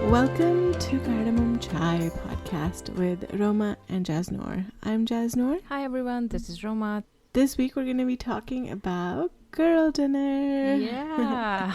Welcome to Cardamom Chai Podcast with Roma and Jasnoor. I'm Jasnoor. Hi everyone, this is Roma. This week we're going to be talking about girl dinner. Yeah.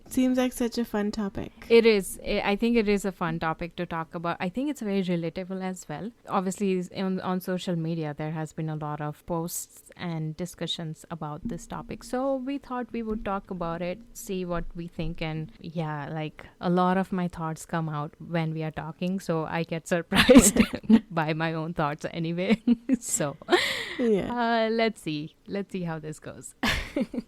Seems like such a fun topic. It is. I think it is a fun topic to talk about. I think it's very relatable as well. Obviously, on social media, there has been a lot of posts and discussions about this topic. So we thought we would talk about it, see what we think. And yeah, like a lot of my thoughts come out when we are talking. So I get surprised by my own thoughts anyway. So Yeah. let's see how this goes.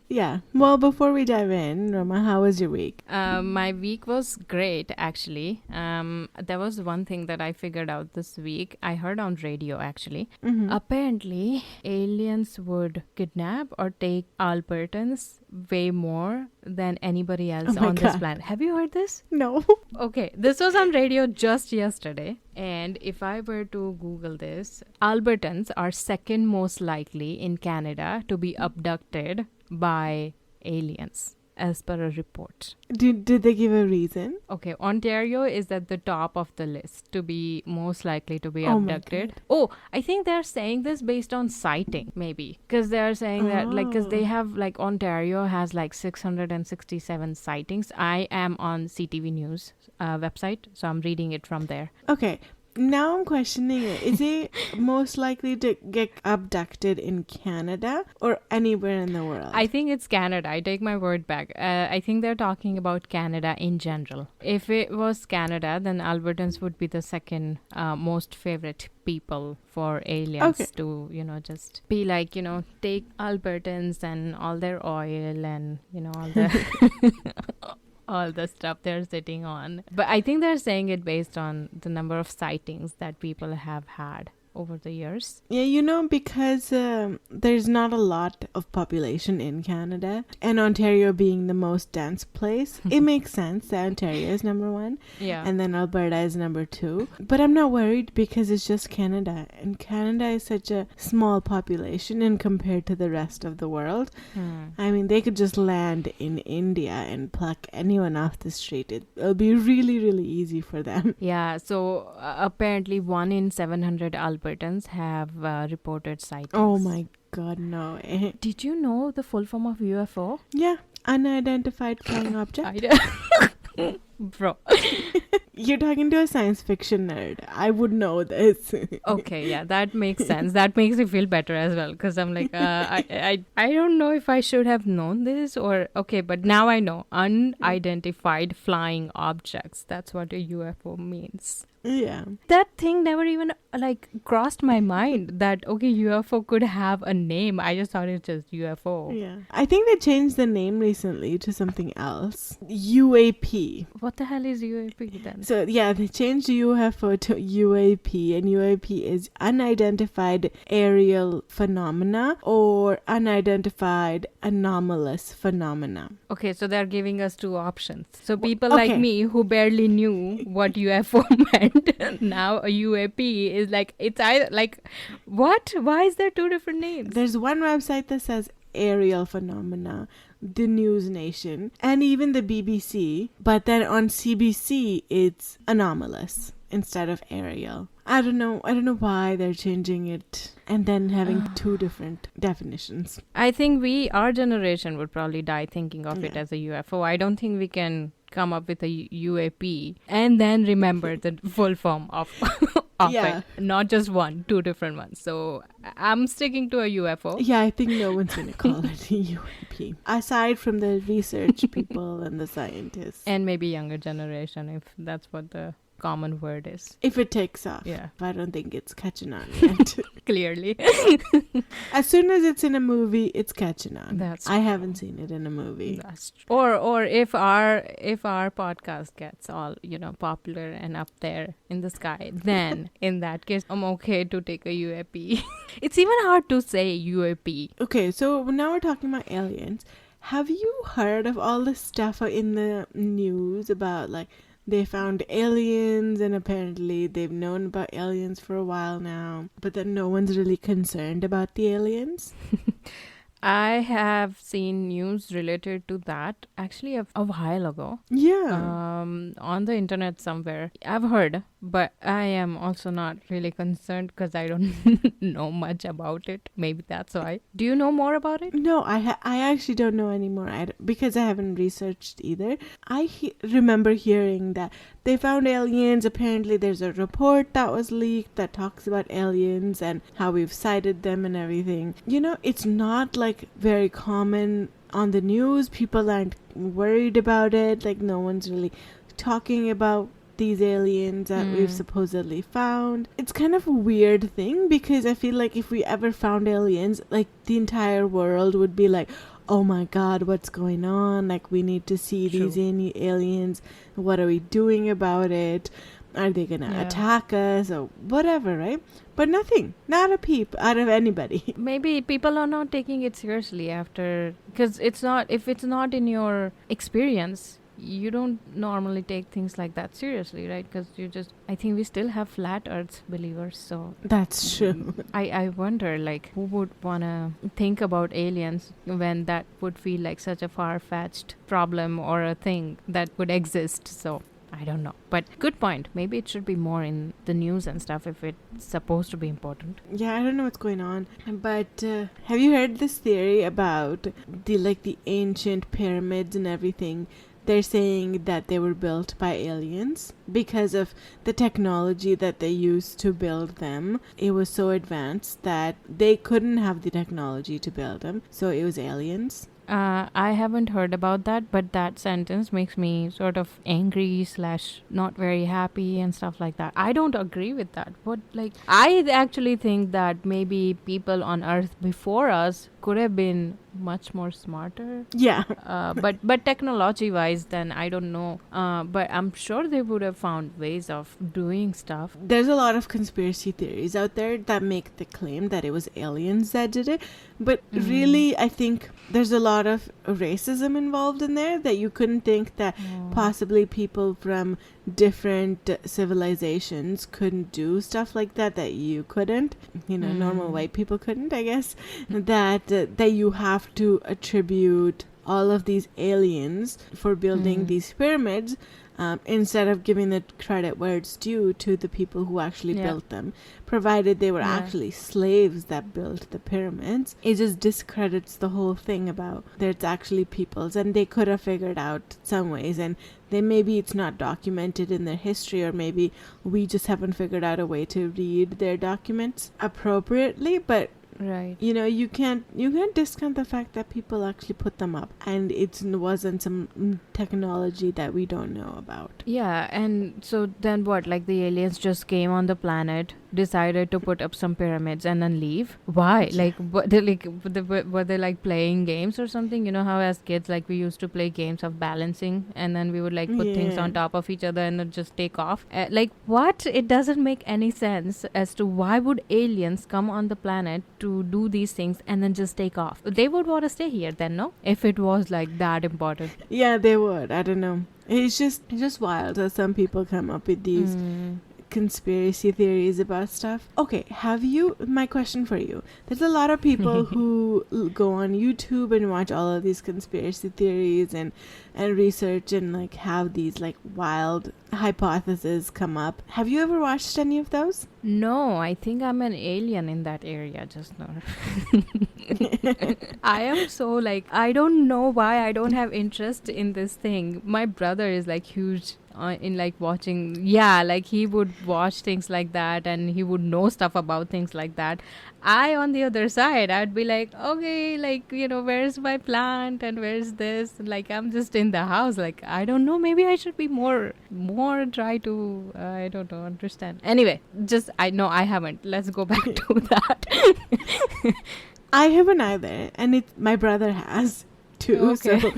Yeah. Well, before we dive in, Roma, how was your week? My week was great, actually. There was one thing that I figured out this week. I heard on radio, actually. Mm-hmm. Apparently, aliens would kidnap or take Albertans way more than anybody else on this planet. Have you heard this? No. Okay, this was on radio just yesterday. And if I were to Google this, Albertans are second most likely in Canada to be abducted by aliens, as per a report. Did they give a reason? Okay, Ontario is at the top of the list to be most likely to be Oh my abducted. God. Oh, I think they're saying this based on sighting, maybe. Because they're saying that, like, because they have, like, Ontario has, like, 667 sightings. I am on CTV News website, so I'm reading it from there. Okay. Now I'm questioning it. Is it most likely to get abducted in Canada or anywhere in the world? I think it's Canada. I take my word back. I think they're talking about Canada in general. If it was Canada, then Albertans would be the second most favorite people for aliens to, just be like, take Albertans and all their oil and, all the... all the stuff they're sitting on. But I think they're saying it based on the number of sightings that people have had over the years. Yeah, because there's not a lot of population in Canada, and Ontario being the most dense place, it makes sense that Ontario is number one, and then Alberta is number two. But I'm not worried because it's just Canada, and Canada is such a small population and compared to the rest of the world. I mean, they could just land in India and pluck anyone off the street. It'll be really, really easy for them. Yeah, so apparently 1 in 700 Albertans have reported sightings. Oh my God, no. Did you know the full form of UFO? Yeah, unidentified flying object. Bro. You're talking to a science fiction nerd. I would know this. Okay, yeah, that makes sense. That makes me feel better as well, because I'm like, I don't know if I should have known this or... Okay, but now I know. Unidentified flying objects. That's what a UFO means. Yeah. That thing never even crossed my mind that, okay, UFO could have a name. I just thought it's just UFO. Yeah. I think they changed the name recently to something else. UAP. What the hell is UAP then? So, yeah, they changed UFO to UAP, and UAP is unidentified aerial phenomena or unidentified anomalous phenomena. Okay, so they're giving us two options. So people like me who barely knew what UFO meant, now a UAP is it's either what? Why is there two different names? There's one website that says aerial phenomena, the News Nation, and even the BBC, but then on CBC it's anomalous instead of aerial. I don't know why they're changing it and then having two different definitions. I think our generation would probably die thinking of it as a UFO. I don't think we can come up with a UAP and then remember the full form of it. Not just two different ones. So I'm sticking to a UFO. Yeah, I think no one's going to call it a UAP. Aside from the research people and the scientists. And maybe younger generation, if that's what the common word is. If it takes off. Yeah. I don't think it's catching on yet. Clearly. As soon as it's in a movie, it's catching on. That's I haven't seen it in a movie. That's true. Or if our podcast gets all, popular and up there in the sky, then in that case, I'm okay to take a UAP. It's even hard to say UAP. Okay, so now we're talking about aliens. Have you heard of all the stuff in the news about they found aliens and apparently they've known about aliens for a while now, but then no one's really concerned about the aliens? I have seen news related to that actually a while ago. Yeah. On the internet somewhere. I've heard, but I am also not really concerned because I don't know much about it. Maybe that's why. Do you know more about it? No, I actually don't know anymore because I haven't researched either. I remember hearing that they found aliens. Apparently, there's a report that was leaked that talks about aliens and how we've sighted them and everything. You know, it's not like very common on the news. People aren't worried about it. Like, no one's really talking about these aliens that we've supposedly found. It's kind of a weird thing because I feel like if we ever found aliens, like the entire world would be like, oh my god, what's going on? Like, we need to see these aliens. What are we doing about it? Are they gonna attack us or whatever, right? But nothing, not a peep out of anybody. Maybe people are not taking it seriously after, because if it's not in your experience, you don't normally take things like that seriously, right? Because I think we still have flat earth believers, so that's true. I wonder, like, who would want to think about aliens when that would feel like such a far-fetched problem or a thing that would exist. So I don't know, but good point. Maybe it should be more in the news and stuff if it's supposed to be important. Yeah, I don't know what's going on, but have you heard this theory about the ancient pyramids and everything? They're saying that they were built by aliens because of the technology that they used to build them. It was so advanced that they couldn't have the technology to build them, so it was aliens. I haven't heard about that, but that sentence makes me sort of angry / not very happy and stuff like that. I don't agree with that. But I actually think that maybe people on Earth before us could have been much more smarter. Yeah. But technology wise, then I don't know. But I'm sure they would have found ways of doing stuff. There's a lot of conspiracy theories out there that make the claim that it was aliens that did it. But really, I think there's a lot of racism involved in there, that you couldn't think that possibly people from different civilizations couldn't do stuff like that you couldn't. Normal white people couldn't, I guess. That you have to attribute all of these aliens for building these pyramids, instead of giving the credit where it's due to the people who actually built them, provided they were actually slaves that built the pyramids. It just discredits the whole thing about there's actually peoples, and they could have figured out some ways, and then maybe it's not documented in their history, or maybe we just haven't figured out a way to read their documents appropriately. But right, you can't discount the fact that people actually put them up, and it wasn't some technology that we don't know about. Yeah, and so then what? Like, the aliens just came on the planet, decided to put up some pyramids, and then leave? Why? Like, were they like playing games or something? You know how as kids, like, we used to play games of balancing, and then we would like put things on top of each other and then just take off. Like, what? It doesn't make any sense as to why would aliens come on the planet to do these things and then just take off. They would want to stay here then, no? If it was like that important. Yeah, they would. I don't know. It's just wild that some people come up with these conspiracy theories about stuff. Okay, my question for you. There's a lot of people who go on YouTube and watch all of these conspiracy theories and research and like have these like wild hypotheses come up. Have you ever watched any of those? No, I think I'm an alien in that area, Jasnoor. I am so like, I don't know why I don't have interest in this thing. My brother is like huge in like watching, like he would watch things like that and he would know stuff about things like that. I, on the other side, I'd be like, okay, like, where's my plant and where's this? Like, I'm just in the house. Like, I don't know. Maybe I should be more try to, I don't know, understand. Anyway, I haven't. Let's go back to that. I haven't either. And my brother has. too. Okay.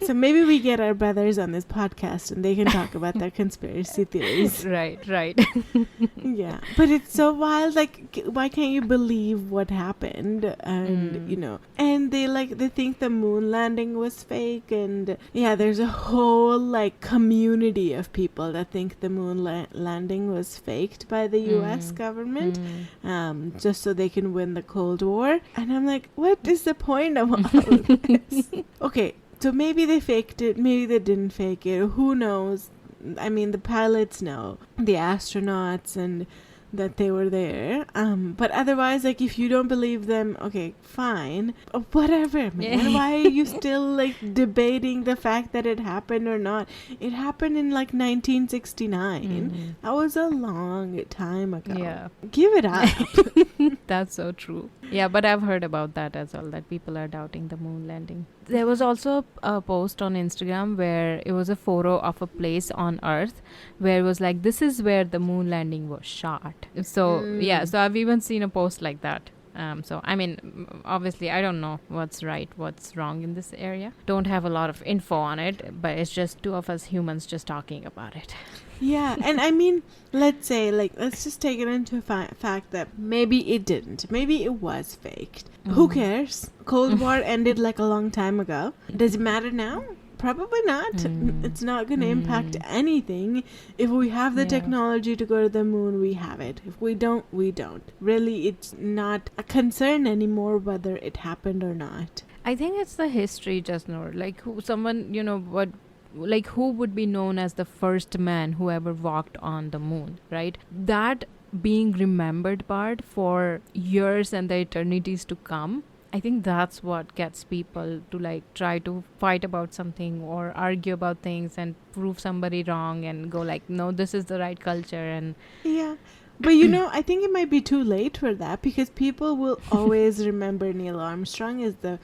So maybe we get our brothers on this podcast and they can talk about their conspiracy theories. Right. Yeah, but it's so wild. Like, why can't you believe what happened? And and they think the moon landing was fake. And yeah, there's a whole like community of people that think the moon landing was faked by the U.S. government, just so they can win the Cold War. And I'm like, what is the point of all of this? Okay, so maybe they faked it, maybe they didn't fake it. Who knows? I mean, the pilots know, the astronauts, and that they were there. But otherwise, like, if you don't believe them, okay, fine. Whatever, man. Why are you still, like, debating the fact that it happened or not? It happened in, like, 1969. That was a long time ago. Yeah. Give it up. That's so true. Yeah, but I've heard about that as well, that people are doubting the moon landing. There was also a post on Instagram where it was a photo of a place on Earth where it was like, this is where the moon landing was shot. So, yeah, so I've even seen a post like that. So, I mean, obviously, I don't know what's right, what's wrong in this area. Don't have a lot of info on it, but it's just two of us humans just talking about it. Yeah, and I mean, let's just take it into fact that maybe it didn't. Maybe it was faked. Who cares? Cold War ended like a long time ago. Does it matter now? Probably not. It's not going to impact anything. If we have the technology to go to the moon, we have it. If we don't, we don't. Really, it's not a concern anymore whether it happened or not. I think it's the history, Jasnoor. Like, who would be known as the first man who ever walked on the moon, right? That being remembered part for years and the eternities to come, I think that's what gets people to like try to fight about something or argue about things and prove somebody wrong and go like, no, this is the right culture. And yeah. But I think it might be too late for that, because people will always remember Neil Armstrong as the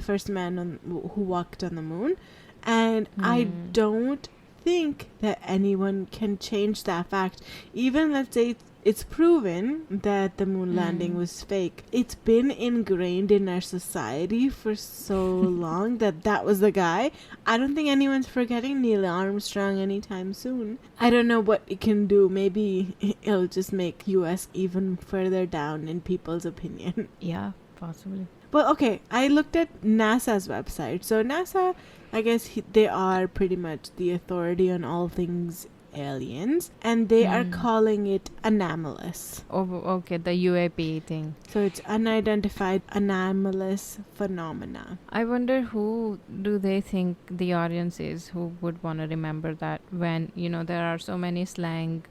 first man who walked on the moon. And I don't think that anyone can change that fact. Even, let's say, it's proven that the moon landing was fake. It's been ingrained in our society for so long that was the guy. I don't think anyone's forgetting Neil Armstrong anytime soon. I don't know what it can do. Maybe it'll just make US even further down in people's opinion. Yeah, possibly. Well, okay, I looked at NASA's website. So NASA, I guess they are pretty much the authority on all things aliens, and they are calling it anomalous. Oh, okay, the UAP thing. So it's unidentified anomalous phenomena. I wonder who do they think the audience is who would want to remember that when, there are so many slang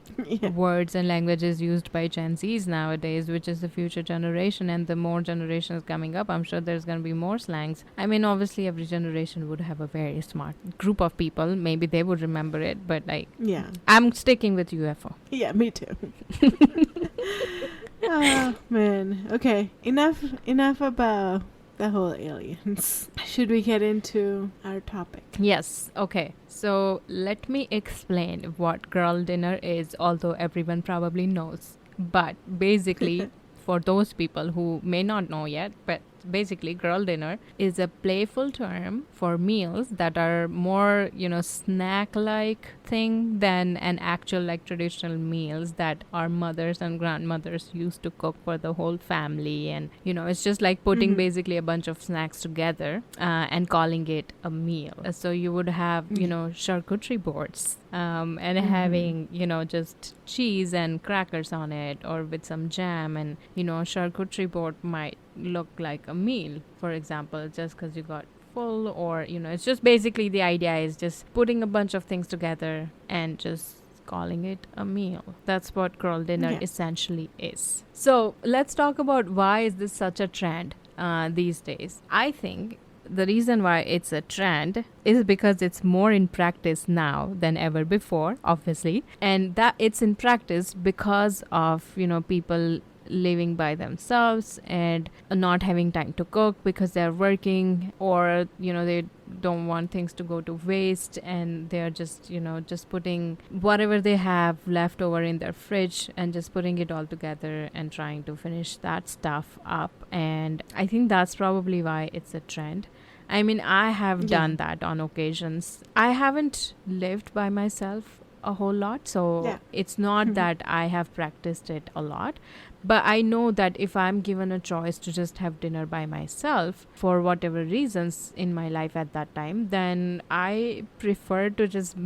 words and languages used by Gen Zs nowadays, which is the future generation, and the more generations coming up, I'm sure there's going to be more slangs. I mean, obviously every generation would have a very smart group of people. Maybe they would remember it, but yeah. I'm sticking with UFO. Yeah, me too. Oh, man. Okay, enough about the whole aliens. Should we get into our topic? Yes, okay. So let me explain what girl dinner is, although everyone probably knows. But basically, for those people who may not know yet, but basically girl dinner is a playful term for meals that are more snack-like thing than an actual like traditional meals that our mothers and grandmothers used to cook for the whole family. And it's just like putting basically a bunch of snacks together and calling it a meal. So you would have charcuterie boards and having just cheese and crackers on it, or with some jam, and charcuterie board might look like a meal, for example, just because you got full, or it's just basically the idea is just putting a bunch of things together and just calling it a meal. That's what girl dinner essentially is. So let's talk about why is this such a trend these days. I think the reason why it's a trend is because it's more in practice now than ever before, obviously, and that it's in practice because of people living by themselves and not having time to cook because they're working, or they don't want things to go to waste, and they're just just putting whatever they have left over in their fridge and just putting it all together and trying to finish that stuff up. And I think that's probably why it's a trend. I mean, I have done that on occasions. I haven't lived by myself a whole lot, so it's not that I have practiced it a lot. But I know that if I'm given a choice to just have dinner by myself for whatever reasons in my life at that time, then I prefer to just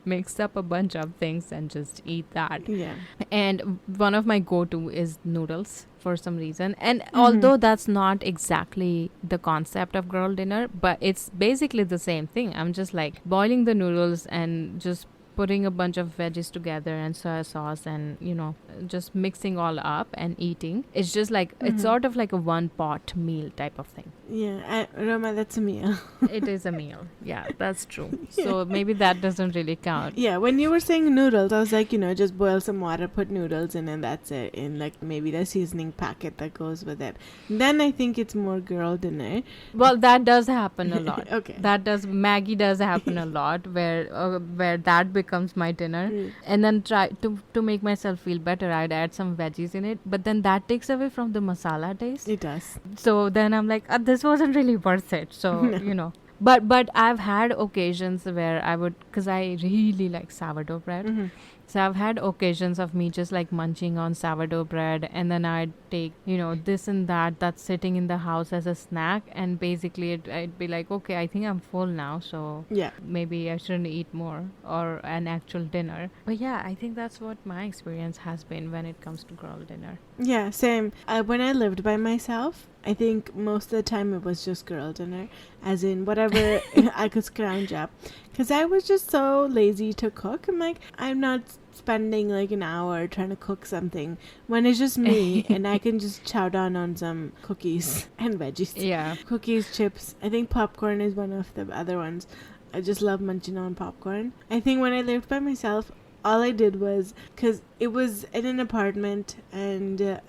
mix up a bunch of things and just eat that. Yeah. And one of my go-to is noodles for some reason. And although that's not exactly the concept of girl dinner, but it's basically the same thing. I'm just like boiling the noodles and just putting a bunch of veggies together and soy sauce and, you know, just mixing all up and eating. It's just like, it's sort of like a one pot meal type of thing. Yeah, Roma, that's a meal. It is a meal. Yeah, that's true. So maybe that doesn't really count. Yeah, when you were saying noodles, I was like, you know, just boil some water, put noodles in, and that's it. In like maybe the seasoning packet that goes with it. Then I think it's more girl dinner. Well, that does happen a lot. Okay. Maggie does happen a lot where that becomes my dinner. And then try to make myself feel better, I'd add some veggies in it. But then that takes away from the masala taste. It does. So then I'm like, this wasn't really worth it. So, you know. But I've had occasions where I would, because I really like sourdough bread. So I've had occasions of me just like munching on sourdough bread, and then I'd take, you know, this and that's sitting in the house as a snack, and basically I'd be like, okay, I think I'm full now, so maybe I shouldn't eat more or an actual dinner. But yeah, I think that's what my experience has been when it comes to girl dinner. Yeah, same. When I lived by myself, I think most of the time it was just girl dinner, as in whatever I could scrounge up. Because I was just so lazy to cook. I'm like, I'm not spending like an hour trying to cook something when it's just me and I can just chow down on some cookies and veggies. Yeah. Cookies, chips. I think popcorn is one of the other ones. I just love munching on popcorn. I think when I lived by myself, all I did was, because it was in an apartment and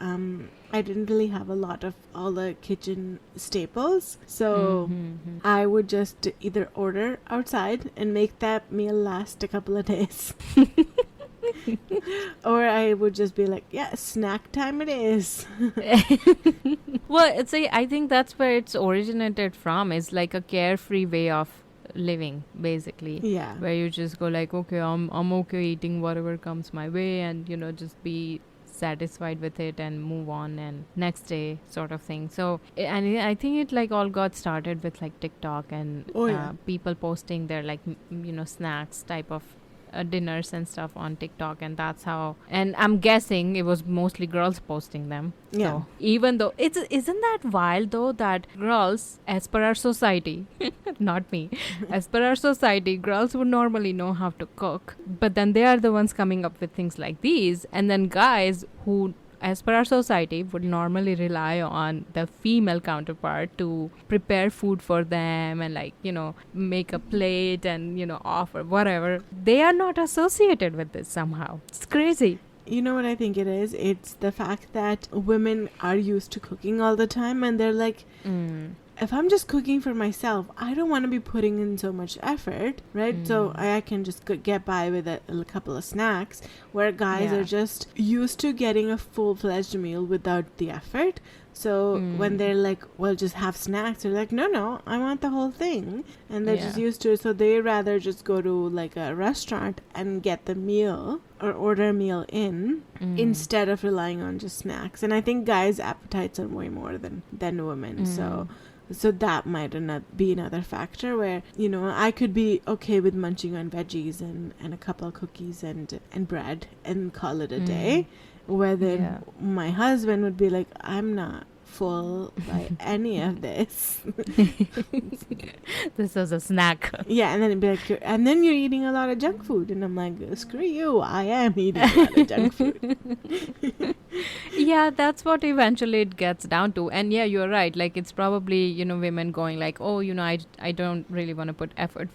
I didn't really have a lot of all the kitchen staples. So I would just either order outside and make that meal last a couple of days. Or I would just be like, yeah, snack time it is. Well, I think that's where it's originated from. It's like a carefree way of living, basically. Yeah. Where you just go like, okay, I'm okay eating whatever comes my way, and, you know, just be satisfied with it and move on and next day sort of thing. So, and I think it like all got started with like TikTok and people posting their like, you know, snacks type of dinners and stuff on TikTok, and that's how, and I'm guessing it was mostly girls posting them. Yeah. So even though isn't that wild though, that girls, as per our society, not me, as per our society, girls would normally know how to cook, but then they are the ones coming up with things like these, and then guys who, as per our society, would normally rely on the female counterpart to prepare food for them and, like, you know, make a plate and, you know, offer whatever. They are not associated with this somehow. It's crazy. You know what I think it is? It's the fact that women are used to cooking all the time, and they're like, if I'm just cooking for myself, I don't want to be putting in so much effort, right? So I can just get by with a couple of snacks, where guys are just used to getting a full-fledged meal without the effort. So when they're like, well, just have snacks, they're like, no, I want the whole thing. And they're just used to it. So they rather just go to like a restaurant and get the meal or order a meal in instead of relying on just snacks. And I think guys' appetites are way more than women. So that might be another factor where, you know, I could be okay with munching on veggies and a couple of cookies and bread and call it a day. Whether my husband would be like, I'm not full by any of this. This is a snack. Yeah, and then it'd be like, and then you're eating a lot of junk food. And I'm like, screw you, I am eating a lot of junk food. Yeah, that's what eventually it gets down to. And yeah, you're right. Like, it's probably, you know, women going like, oh, you know, I don't really want to put effort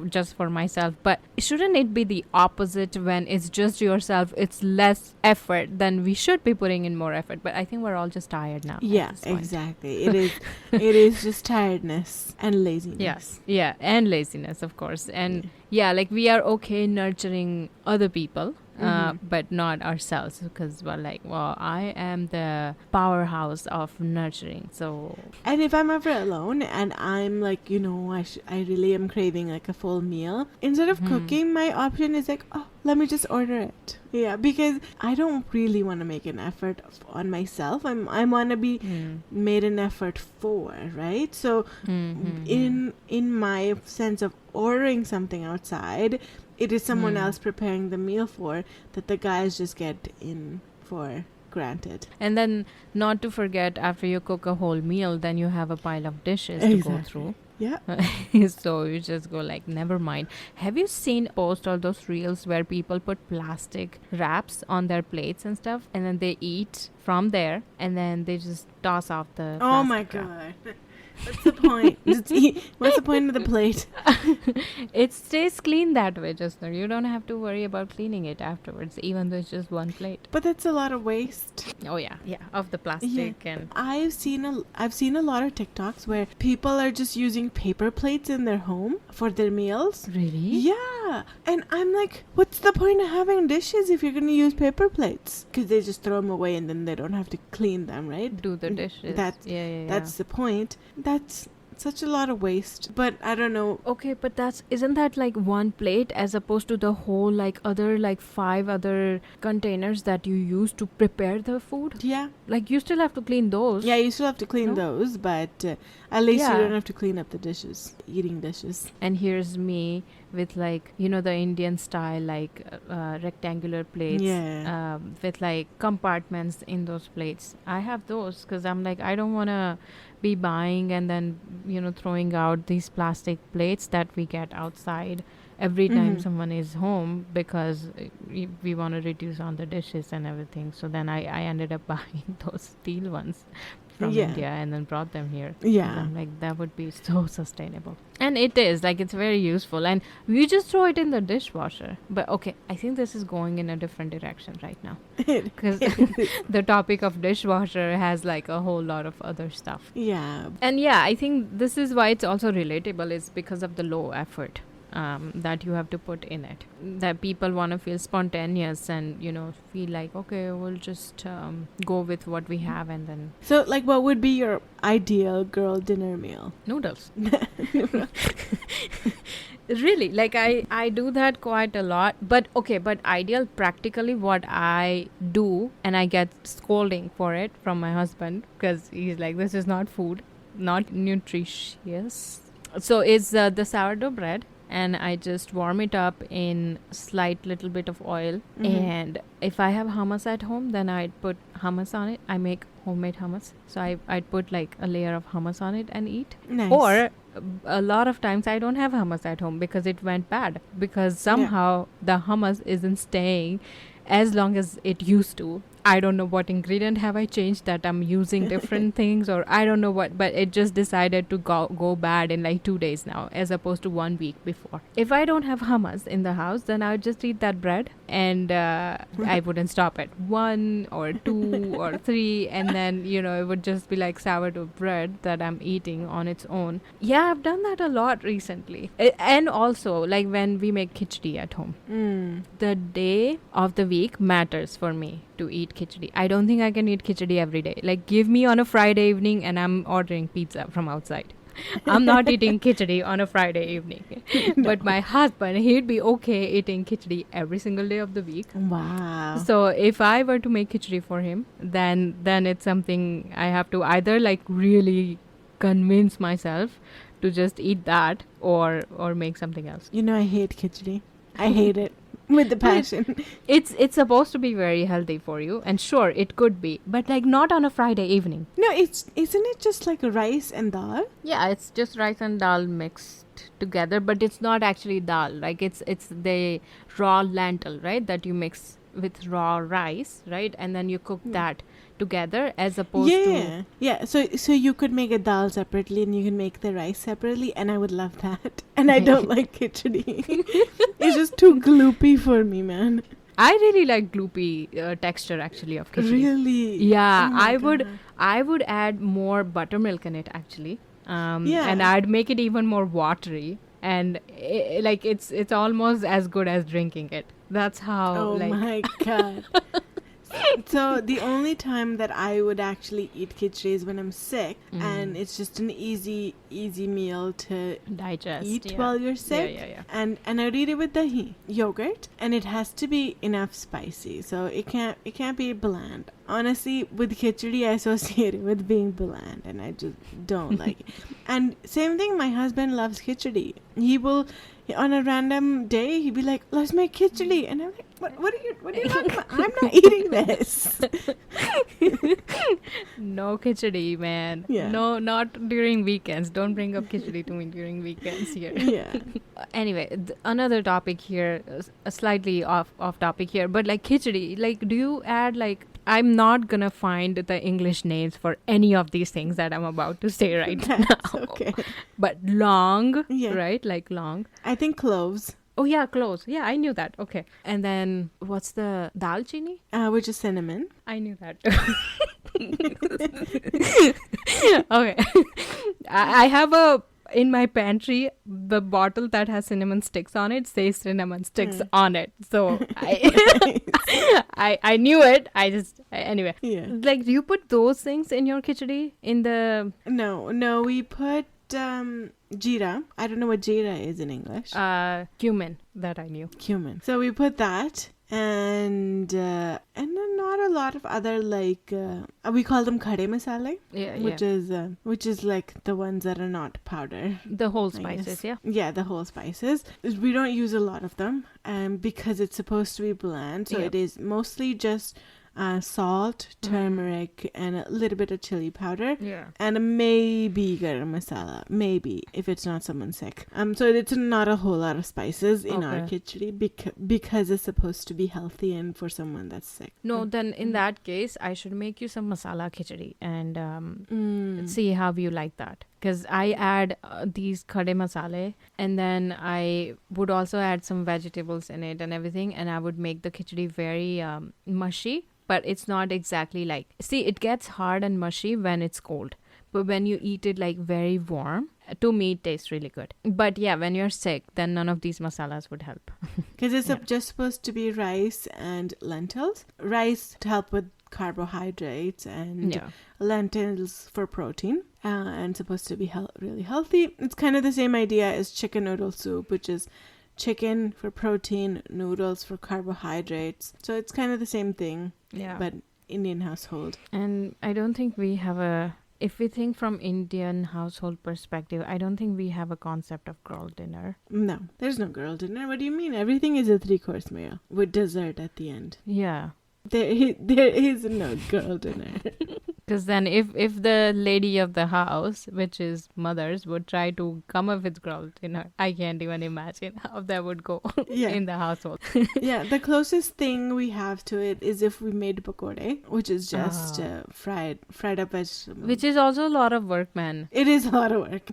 just for myself. But shouldn't it be the opposite? When it's just yourself, it's less effort, then we should be putting in more effort. But I think we're all just tired now. Yeah, exactly. It is just tiredness and laziness. Yes. Yeah, and laziness, of course. And yeah, like we are okay nurturing other people. But not ourselves, because we're like, well, I am the powerhouse of nurturing. So, and if I'm ever alone and I'm like, I really am craving like a full meal, instead of cooking, my option is like, oh, let me just order it. Yeah, because I don't really want to make an effort on myself. I want to be made an effort for, right? So in my sense of ordering something outside, it is someone else preparing the meal for that the guys just get in for granted. And then not to forget, after you cook a whole meal, then you have a pile of dishes to go through. Yeah. So you just go like, never mind. Have you seen post all those reels where people put plastic wraps on their plates and stuff, and then they eat from there, and then they just toss off the oh my god wrap. What's the point? What's the point of the plate? It stays clean that way, Jasnoor. You don't have to worry about cleaning it afterwards, even though it's just one plate. But that's a lot of waste. Oh yeah, of the plastic. And I've seen a lot of TikToks where people are just using paper plates in their home for their meals. Really? Yeah, and I'm like, what's the point of having dishes if you're gonna use paper plates? Because they just throw them away and then they don't have to clean them, right? Do the dishes. That's the point. That's such a lot of waste. But I don't know. Okay, but isn't that like one plate as opposed to the whole like 5 other containers that you use to prepare the food? Yeah. Like you still have to clean those. Yeah, you still have to clean those, but at least you don't have to clean up the dishes, eating dishes. And here's me with like, the Indian style like rectangular plates with like compartments in those plates. I have those because I'm like, I don't want to be buying and then throwing out these plastic plates that we get outside every time someone is home, because we want to reduce on the dishes and everything. So then I ended up buying those steel ones from India and then brought them here. Yeah. I'm like, that would be so sustainable. And it is, like, it's very useful. And we just throw it in the dishwasher. But okay, I think this is going in a different direction right now. Because the topic of dishwasher has like a whole lot of other stuff. Yeah. And yeah, I think this is why it's also relatable, is because of the low effort that you have to put in it. That people want to feel spontaneous and, feel like, okay, we'll just go with what we have and then... So, like, what would be your ideal girl dinner meal? Noodles. Really, like I do that quite a lot. But ideal, practically what I do, and I get scolding for it from my husband, because he's like, this is not food, not nutritious. So it's the sourdough bread, and I just warm it up in slight little bit of oil. And if I have hummus at home, then I'd put hummus on it. I make homemade hummus, so I'd put like a layer of hummus on it and eat. Nice. Or a lot of times I don't have hummus at home because it went bad, because somehow the hummus isn't staying as long as it used to. I don't know what ingredient have I changed, that I'm using different things, or I don't know what, but it just decided to go bad in like 2 days now, as opposed to 1 week before. If I don't have hummus in the house, then I would just eat that bread, and I wouldn't stop at 1 or 2 or 3, and then, it would just be like sourdough bread that I'm eating on its own. Yeah, I've done that a lot recently. And also, like when we make khichdi at home, the day of the week matters for me to eat khichdi. I don't think I can eat khichdi every day. Like, give me on a Friday evening and I'm ordering pizza from outside. I'm not eating khichdi on a Friday evening. No. But my husband, he'd be okay eating khichdi every single day of the week. Wow. So if I were to make khichdi for him, then it's something I have to either like really convince myself to just eat that, or make something else. I hate khichdi. I hate it. With the passion. It's supposed to be very healthy for you, and sure, it could be, but like not on a Friday evening. No, isn't it just like rice and dal? Yeah, it's just rice and dal mixed together, but it's not actually dal. Like it's the raw lentil, right, that you mix with raw rice, right, and then you cook that together, as opposed to so you could make a dal separately and you can make the rice separately, and I would love that. And I don't like khichdi. It's just too gloopy for me, man. I really like gloopy texture actually of khichdi. Really? Yeah, I would add more buttermilk in it actually. And I'd make it even more watery. and it's almost as good as drinking it. That's how. Oh my God. So the only time that I would actually eat khichdi is when I'm sick, and it's just an easy meal to digest while you're sick. Yeah. And I'd eat it with dahi, yogurt, and it has to be enough spicy, so it can't be bland. Honestly, with khichdi, I associate it with being bland, and I just don't like it. And same thing, my husband loves khichdi. He will, on a random day, he'd be like, "Let's make khichdi," and I'm like, What are you talking about? I'm not eating this. No khichdi, man. Yeah. No, not during weekends. Don't bring up khichdi to me during weekends here. Yeah. Anyway, another topic here, slightly off topic here, but like khichdi, like do you add like, I'm not gonna find the English names for any of these things that I'm about to say right now. Okay. But long, right? Like long. I think cloves. Oh yeah, cloves. Yeah, I knew that. Okay. And then what's the dalchini? Which is cinnamon. I knew that. Okay. I have in my pantry, the bottle that has cinnamon sticks on it says cinnamon sticks on it. So I knew it. Anyway. Yeah. Like, do you put those things in your khichdi? No, we put jeera. I don't know what jeera is in English. Cumin, that I knew. Cumin. So we put that, and then not a lot of other, like we call them khade masale. Which is like the ones that are not powder. The whole spices, yeah. Yeah, the whole spices. We don't use a lot of them, because it's supposed to be bland. So it is mostly just salt, turmeric, and a little bit of chili powder, and maybe garam masala, maybe if it's not someone sick. So it's not a whole lot of spices in our khichdi because it's supposed to be healthy and for someone that's sick. No, then in that case, I should make you some masala khichdi and see how you like that. Because I add these khade masale, and then I would also add some vegetables in it and everything, and I would make the khichdi very mushy. But it's not exactly like... See, it gets hard and mushy when it's cold. But when you eat it like very warm, to me it tastes really good. But yeah, when you're sick, then none of these masalas would help. Because it's just supposed to be rice and lentils. Rice to help with carbohydrates, and lentils for protein. And supposed to be really healthy. It's kind of the same idea as chicken noodle soup, which is chicken for protein, noodles for carbohydrates. So it's kind of the same thing, but Indian household. And I don't think we have if we think from Indian household perspective, I don't think we have a concept of girl dinner. No, there's no girl dinner. What do you mean? Everything is a 3-course meal with dessert at the end. Yeah. There is no girl dinner. Because then if the lady of the house, which is mothers, would try to come up with girl dinner, I can't even imagine how that would go in the household. Yeah, the closest thing we have to it is if we made pakore, which is just fried up vegetables. Which is also a lot of work, man. It is a lot of work.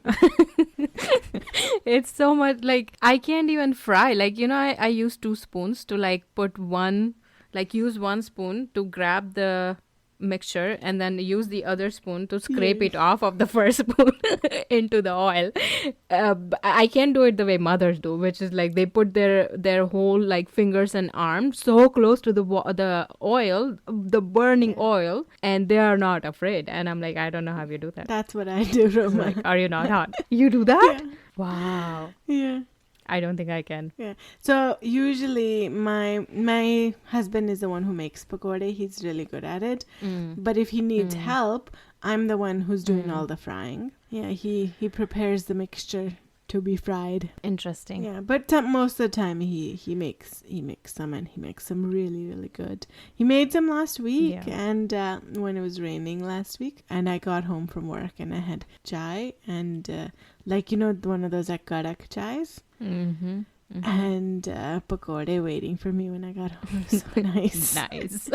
It's so much, like, I can't even fry. Like, I use 2 spoons to like put use 1 spoon to grab the mixture and then use the other spoon to scrape it off of the first spoon into the oil. I can't do it the way mothers do, which is like they put their whole like fingers and arms so close to the oil, the burning oil, and they are not afraid. And I'm like, I don't know how you do that. That's what I do, Roma. Like, are you not hot? You do that? Yeah. Wow. Yeah. I don't think I can. Yeah. So usually my husband is the one who makes pakore. He's really good at it. But if he needs help, I'm the one who's doing all the frying. Yeah, he prepares the mixture to be fried. Interesting. Yeah, but most of the time he makes some, and he makes some really, really good. He made some last week, and when it was raining last week, and I got home from work and I had chai and one of those kadak chais. Mm-hmm. And pakore waiting for me when I got home. So nice. Nice.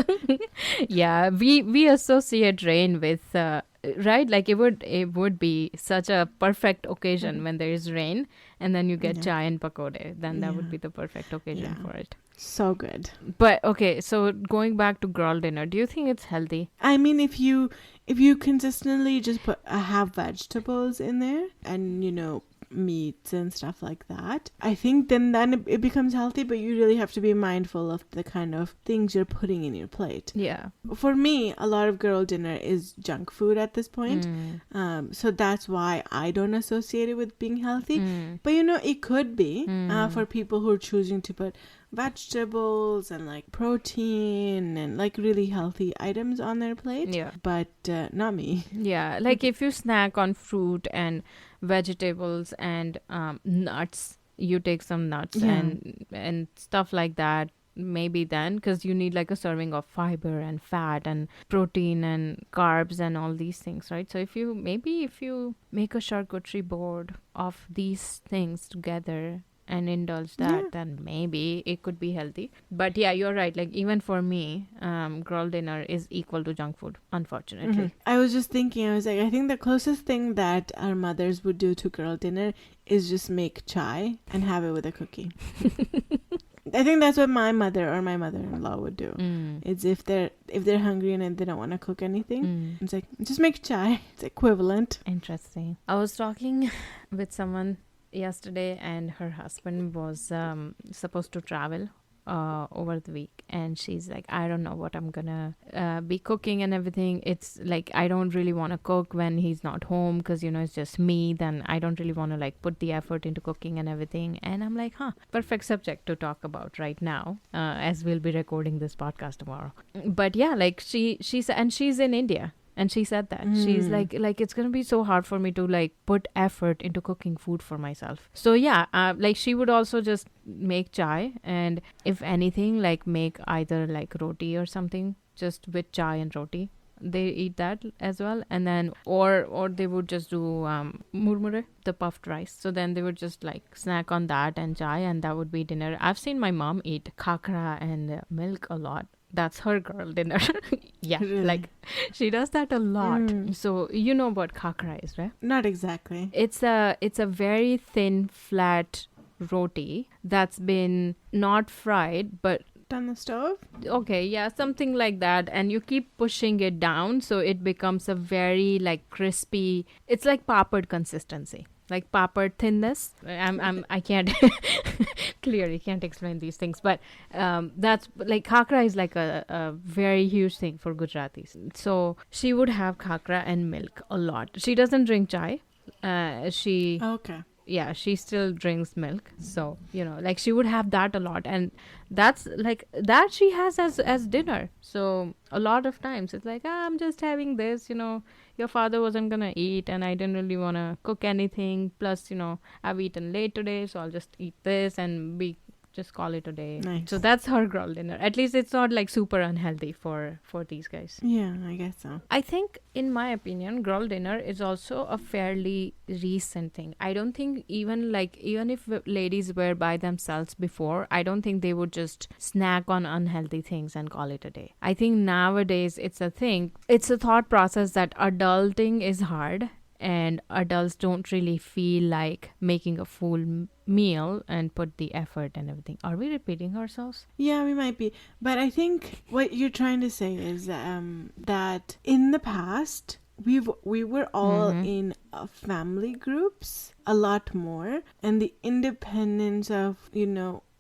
Yeah, we associate rain with right, like it would be such a perfect occasion when there is rain, and then you get chai and pakore, then that would be the perfect occasion for it. So good. But okay, so going back to girl dinner, do you think it's healthy? I mean, if you consistently just have vegetables in there, and meats and stuff like that, I think then it becomes healthy, but you really have to be mindful of the kind of things you're putting in your plate. Yeah. For me, a lot of girl dinner is junk food at this point. So that's why I don't associate it with being healthy. But it could be for people who are choosing to put vegetables and like protein and like really healthy items on their plate. Yeah. But not me. Yeah. Like if you snack on fruit and vegetables and nuts, you take some nuts and stuff like that. Maybe then, because you need like a serving of fiber and fat and protein and carbs and all these things, right? So if you make a charcuterie board of these things together and indulge that, then maybe it could be healthy. But yeah, you're right. Like even for me, girl dinner is equal to junk food, unfortunately. I was just thinking, I was like, I think the closest thing that our mothers would do to girl dinner is just make chai and have it with a cookie. I think that's what my mother or my mother-in-law would do. It's if they're hungry and they don't want to cook anything, it's like, just make chai. It's equivalent. Interesting. I was talking with someone yesterday, and her husband was supposed to travel over the week, and she's like, I don't know what I'm gonna be cooking and everything. It's like I don't really want to cook when he's not home, because it's just me. Then I don't really want to like put the effort into cooking and everything. And I'm like, perfect subject to talk about right now, as we'll be recording this podcast tomorrow. But yeah, like she's and she's in India. And she said that she's like it's gonna be so hard for me to like put effort into cooking food for myself. So yeah, like she would also just make chai, and if anything, like make either like roti or something, just with chai and roti. They eat that as well, and then or they would just do murmure, the puffed rice. So then they would just like snack on that and chai, and that would be dinner. I've seen my mom eat khakhra and milk a lot. That's her girl dinner. Yeah, really? Like she does that a lot. So you know what khakhra is, right? Not exactly. It's a very thin, flat roti that's been not fried, but on the stove. Okay, yeah, something like that. And you keep pushing it down, so it becomes a very like crispy. It's like papad consistency. Like papad thinness. I can't clearly can't explain these things, but that's like khakhra is like a very huge thing for Gujaratis. So she would have khakhra and milk a lot. She doesn't drink chai. Yeah, she still drinks milk. So, like she would have that a lot. And that's like that she has as dinner. So a lot of times it's like, I'm just having this, your father wasn't going to eat and I didn't really want to cook anything. Plus, I've eaten late today, so I'll just eat this and just call it a day. Nice. So that's her girl dinner. At least it's not like super unhealthy for these guys. Yeah, I guess so. I think, in my opinion, girl dinner is also a fairly recent thing. I don't think even if ladies were by themselves before, I don't think they would just snack on unhealthy things and call it a day. I think nowadays it's a thing. It's a thought process that adulting is hard. And adults don't really feel like making a full meal and put the effort and everything. Are we repeating ourselves? Yeah, we might be. But I think what you're trying to say is that in the past, we were all in family groups a lot more. And the independence of,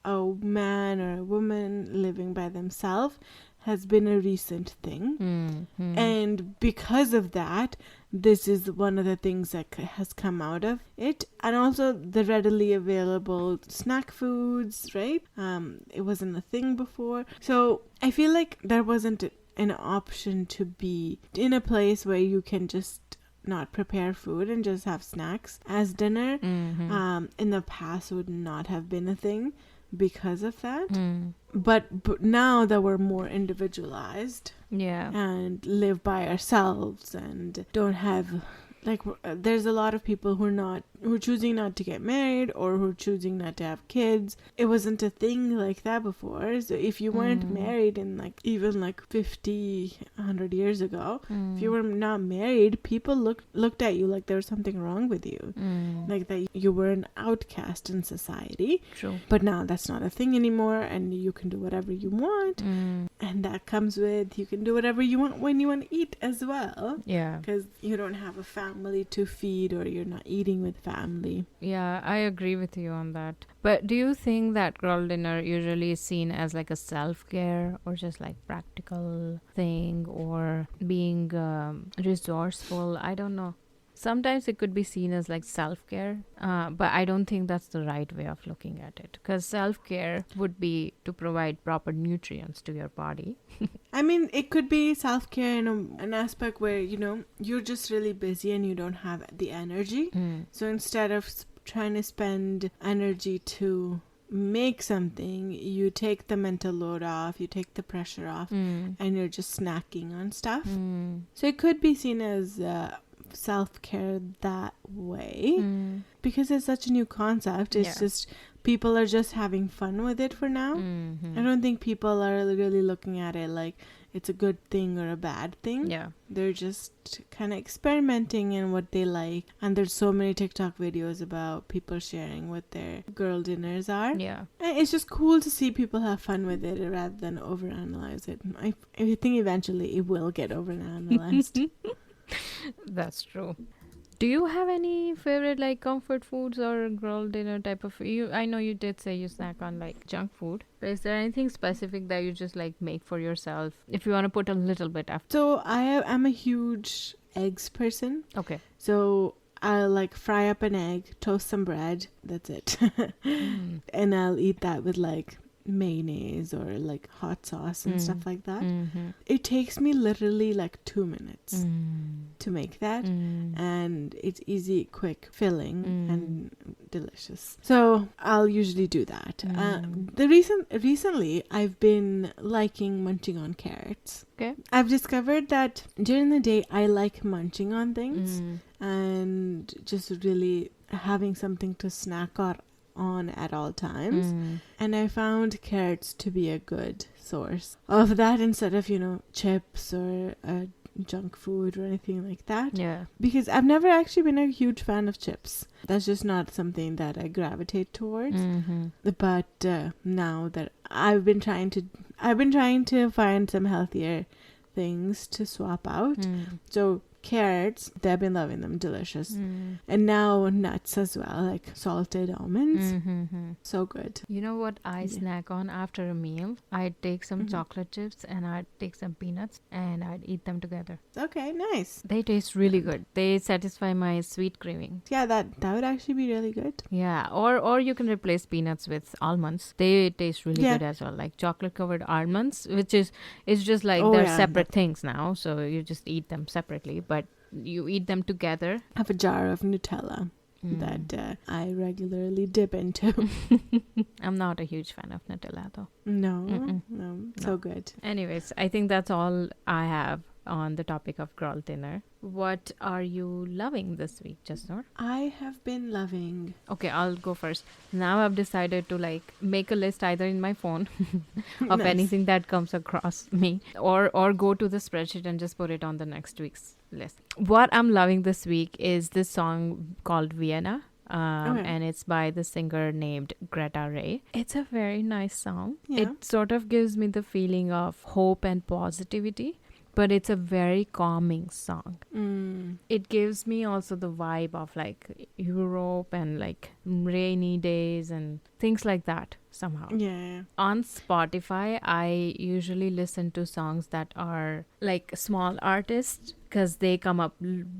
a man or a woman living by themselves has been a recent thing. And because of that, this is one of the things that has come out of it. And also the readily available snack foods, right? It wasn't a thing before. So I feel like there wasn't an option to be in a place where you can just not prepare food and just have snacks as dinner. In the past would not have been a thing because of that. But now that we're more individualized, and live by ourselves and don't have there's a lot of people who are choosing not to get married or who are choosing not to have kids. It wasn't a thing like that before. So if you weren't married in even 50, 100 years ago, if you were not married, people looked at you like there was something wrong with you. Like that you were an outcast in society. True. But now that's not a thing anymore, and you can do whatever you want. And that comes with you can do whatever you want when you want to eat as well. Yeah. Because you don't have a family family to feed, or you're not eating with family. Yeah, I agree with you on that. But do you think that girl dinner usually is seen as like a self-care or just like practical thing or being resourceful? I don't know. Sometimes it could be seen as like self-care, but I don't think that's the right way of looking at it. Because self-care would be to provide proper nutrients to your body. I mean, it could be self-care in an aspect where, you're just really busy and you don't have the energy. So instead of trying to spend energy to make something, you take the mental load off, you take the pressure off, and you're just snacking on stuff. So it could be seen as self-care that way, because it's such a new concept. It's just people are just having fun with it for now. I don't think people are really looking at it like it's a good thing or a bad thing. They're just kind of experimenting in what they like, and there's so many TikTok videos about people sharing what their girl dinners are. And it's just cool to see people have fun with it rather than overanalyze it. I think eventually it will get overanalyzed. That's true. Do you have any favorite like comfort foods or girl dinner type of I know you did say you snack on like junk food, but is there anything specific that you just like make for yourself if you want to put a little bit after? So I'm a huge eggs person. Okay. So I'll like fry up an egg, toast some bread, that's it. And I'll eat that with like mayonnaise or like hot sauce and stuff like that. It takes me literally like 2 minutes to make that, and it's easy, quick, filling, and delicious. So I'll usually do that. Recently I've been liking munching on carrots. Okay. I've discovered that during the day I like munching on things and just really having something to snack on at all times, and I found carrots to be a good source of that instead of chips or junk food or anything like that. Because I've never actually been a huge fan of chips. That's just not something that I gravitate towards. But now that I've been trying to find some healthier things to swap out. So carrots, they've been loving them, delicious. And now nuts as well, like salted almonds. So good. You know what I snack on after a meal? I'd take some chocolate chips and I'd take some peanuts and I'd eat them together. Okay, nice. They taste really good. They satisfy my sweet craving. Yeah, that would actually be really good. Yeah, or you can replace peanuts with almonds. They taste really good as well, like chocolate covered almonds, which is just like they're separate things now, so you just eat them separately, but you eat them together. I have a jar of Nutella that I regularly dip into. I'm not a huge fan of Nutella though. No, so good. Anyways, I think that's all I have on the topic of girl dinner. What are you loving this week, Jasnoor? I have been loving... Okay, I'll go first. Now I've decided to like make a list either in my phone of anything that comes across me, or go to the spreadsheet and just put it on the next week's list. What I'm loving this week is this song called Vienna. And it's by the singer named Greta Ray. It's a very nice song. It sort of gives me the feeling of hope and positivity, but it's a very calming song. It gives me also the vibe of like Europe and like rainy days and things like that somehow. On Spotify, I usually listen to songs that are like small artists, because they come up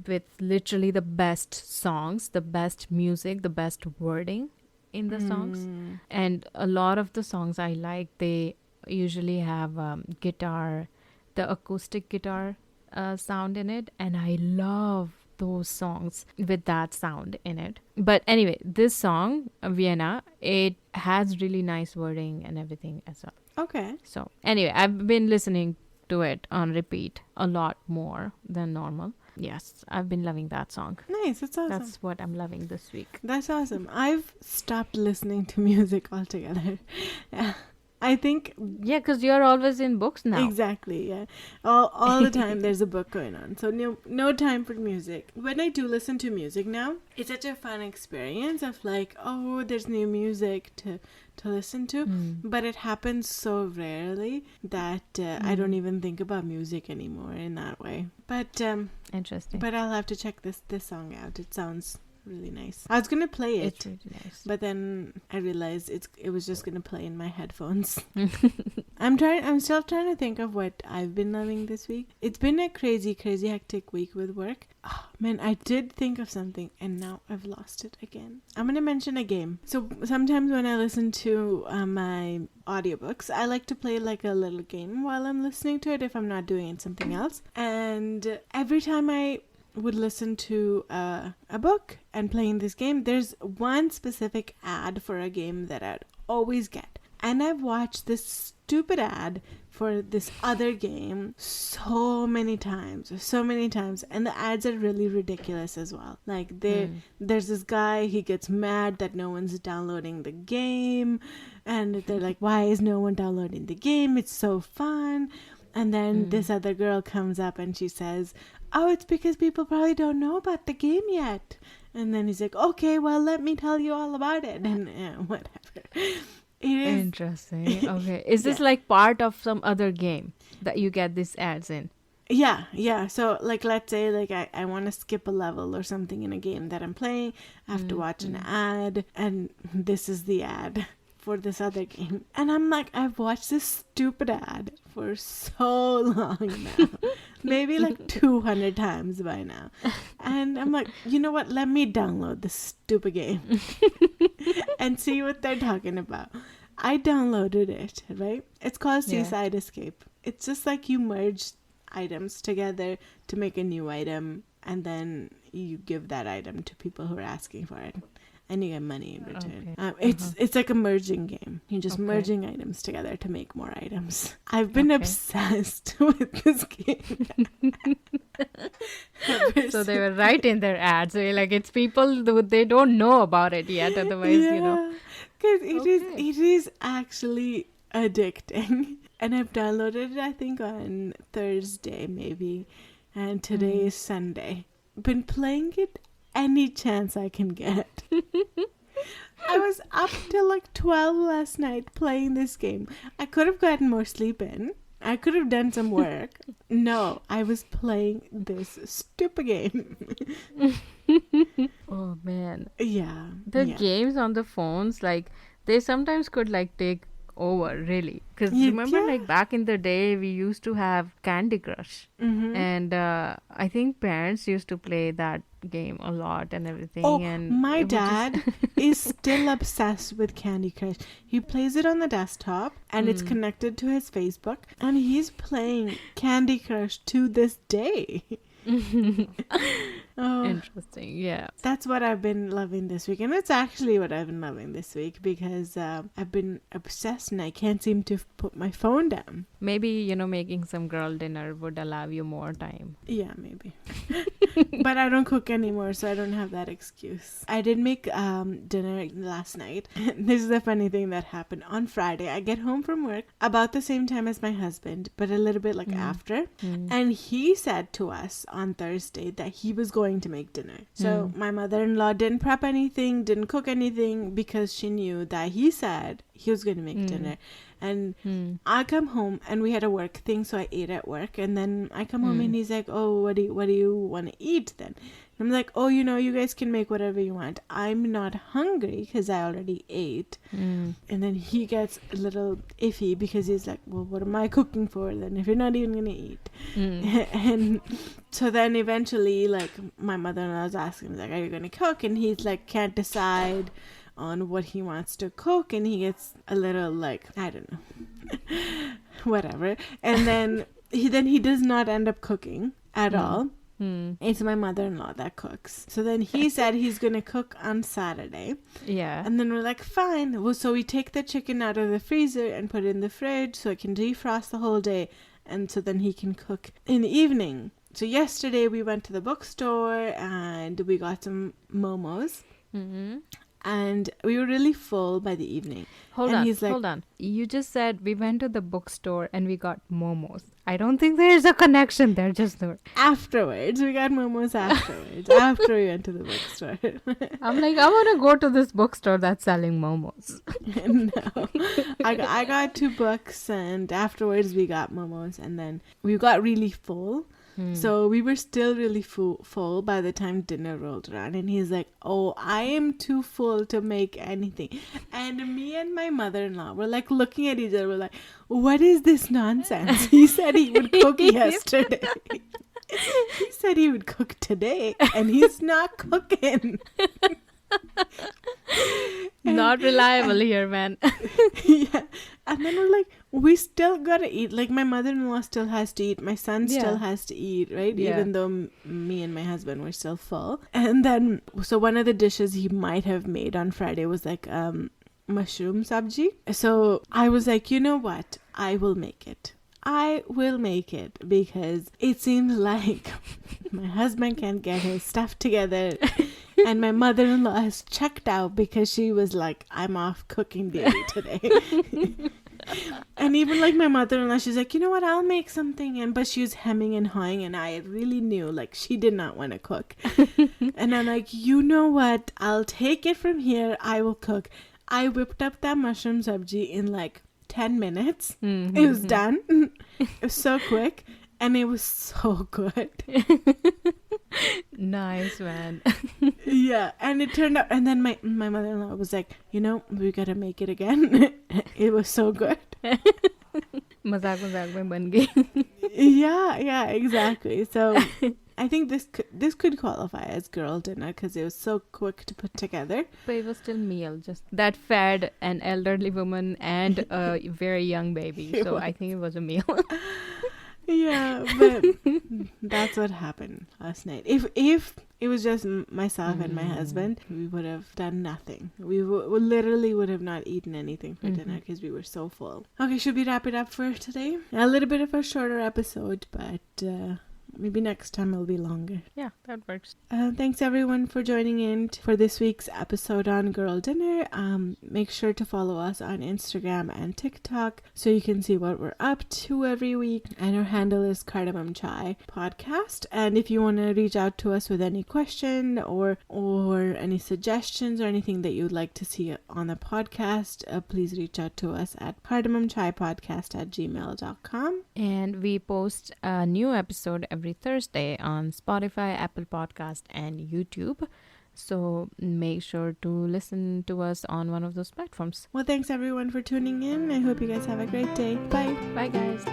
with literally the best songs, the best music, the best wording in the songs. And a lot of the songs I like, they usually have guitar, the acoustic guitar sound in it, and I love those songs with that sound in it. But anyway, this song Vienna, it has really nice wording and everything as well. Okay. So anyway, I've been listening to it on repeat a lot more than normal. Yes, I've been loving that song. Nice, that's awesome. That's what I'm loving this week. That's awesome. I've stopped listening to music altogether. I think... Yeah, because you're always in books now. Exactly, yeah. All the time there's a book going on. So no time for music. When I do listen to music now, it's such a fun experience of like, oh, there's new music to listen to. But it happens so rarely that I don't even think about music anymore in that way. But interesting. But I'll have to check this song out. It sounds really nice. I was gonna play it, it's really nice, but then I realized it was just gonna play in my headphones. I'm still trying to think of what I've been loving this week. It's been a crazy hectic week with work. Oh, man, I did think of something and now I've lost it again. I'm gonna mention a game. So sometimes when I listen to my audiobooks, I like to play like a little game while I'm listening to it if I'm not doing something else. And every time I would listen to a book and playing this game, there's one specific ad for a game that I'd always get. And I've watched this stupid ad for this other game so many times. And the ads are really ridiculous as well. Like there's this guy, he gets mad that no one's downloading the game. And they're like, why is no one downloading the game? It's so fun. And then this other girl comes up and she says, oh, it's because people probably don't know about the game yet. And then he's like, okay, well, let me tell you all about it. And whatever. It is interesting. Okay. Is this like part of some other game that you get these ads in? Yeah. So, like, let's say, like, I want to skip a level or something in a game that I'm playing. I have to watch an ad. And this is the ad for this other game. And I'm like, I've watched this stupid ad for so long now. Maybe like 200 times by now. And I'm like, you know what? Let me download this stupid game and see what they're talking about. I downloaded it, right? It's called Seaside Escape. It's just like you merge items together to make a new item, and then you give that item to people who are asking for it. And you get money in return. Okay. It's like a merging game. You're just merging items together to make more items. I've been obsessed with this game. So they were right in their ads. So like it's people they don't know about it yet. Otherwise, because it is actually addicting. And I've downloaded it, I think, on Thursday maybe, and today is Sunday. Been playing it any chance I can get. I was up till like 12 last night playing this game. I could have gotten more sleep in. I could have done some work. No, I was playing this stupid game. Oh man. Yeah. The games on the phones, like, they sometimes could like take over, really. Because remember, like, back in the day, we used to have Candy Crush. And I think parents used to play that game a lot and everything. Oh, and my dad is still obsessed with Candy Crush. He plays it on the desktop and it's connected to his Facebook, and he's playing Candy Crush to this day. Oh, interesting. Yeah, that's what I've been loving this week, and it's actually what I've been loving this week because I've been obsessed and I can't seem to put my phone down. Maybe making some girl dinner would allow you more time. Yeah, maybe. But I don't cook anymore, so I don't have that excuse. I did make dinner last night. This is the funny thing that happened on Friday. I get home from work about the same time as my husband, but a little bit like after. And he said to us on Thursday that he was going to make dinner. So my mother-in-law didn't prep anything, didn't cook anything, because she knew that he said he was going to make dinner. And I come home and we had a work thing, so I ate at work. And then I come home and he's like, oh, what do you want to eat then? And I'm like, oh, you guys can make whatever you want. I'm not hungry because I already ate. And then he gets a little iffy because he's like, well, what am I cooking for then if you're not even going to eat? And so then eventually, like, my mother-in-law was asking, like, are you going to cook? And he's like, can't decide on what he wants to cook, and he gets a little like, I don't know, whatever. And then he does not end up cooking at all. It's my mother-in-law that cooks. So then he said he's gonna cook on Saturday. Yeah. And then we're like, fine. Well, so we take the chicken out of the freezer and put it in the fridge so it can defrost the whole day, and so then he can cook in the evening. So yesterday we went to the bookstore and we got some momos. And we were really full by the evening. Hold on. You just said we went to the bookstore and we got momos. I don't think there is a connection there, Jasnoor. Afterwards. We got momos afterwards. After we went to the bookstore. I'm like, I want to go to this bookstore that's selling momos. No. I got 2 books and afterwards we got momos and then we got really full. So we were still really full by the time dinner rolled around. And he's like, oh, I am too full to make anything. And me and my mother-in-law were like looking at each other. We're like, what is this nonsense? He said he would cook yesterday. He said he would cook today. And he's not cooking. Not reliable here, man. Yeah. And then we're like, we still gotta eat. Like, my mother-in-law still has to eat. My son still has to eat, right? Yeah. Even though me and my husband were still full. And then, so one of the dishes he might have made on Friday was like mushroom sabji. So I was like, you know what? I will make it. Because it seems like my husband can't get his stuff together. And my mother-in-law has checked out because she was like, I'm off cooking duty today. And even like my mother-in-law, she's like, you know what, I'll make something. But she was hemming and hawing and I really knew like she did not want to cook. And I'm like, you know what, I'll take it from here. I will cook. I whipped up that mushroom sabji in like 10 minutes. Mm-hmm. It was done. It was so quick. And it was so good. Nice, man. Yeah, and it turned out, and then my mother-in-law was like, you know, we gotta make it again. It was so good. Mazak mein ban gayi. Yeah, exactly. So I think this could qualify as girl dinner because it was so quick to put together. But it was still meal, just that fed an elderly woman and a very young baby. So I think it was a meal. Yeah, but that's what happened last night. If it was just myself and my husband, we would have done nothing. We literally would have not eaten anything for dinner because we were so full. Okay, should we wrap it up for today? A little bit of a shorter episode, but maybe next time it'll be longer. Yeah, that works. Thanks everyone for joining in for this week's episode on Girl Dinner. Make sure to follow us on Instagram and TikTok so you can see what we're up to every week. And our handle is Cardamom Chai Podcast. And if you want to reach out to us with any question or any suggestions or anything that you'd like to see on the podcast, please reach out to us at cardamomchaipodcast@gmail.com. And we post a new episode every Thursday on Spotify, Apple Podcast, and YouTube. So make sure to listen to us on one of those platforms. Well, thanks everyone for tuning in. I hope you guys have a great day. Bye. Bye, guys.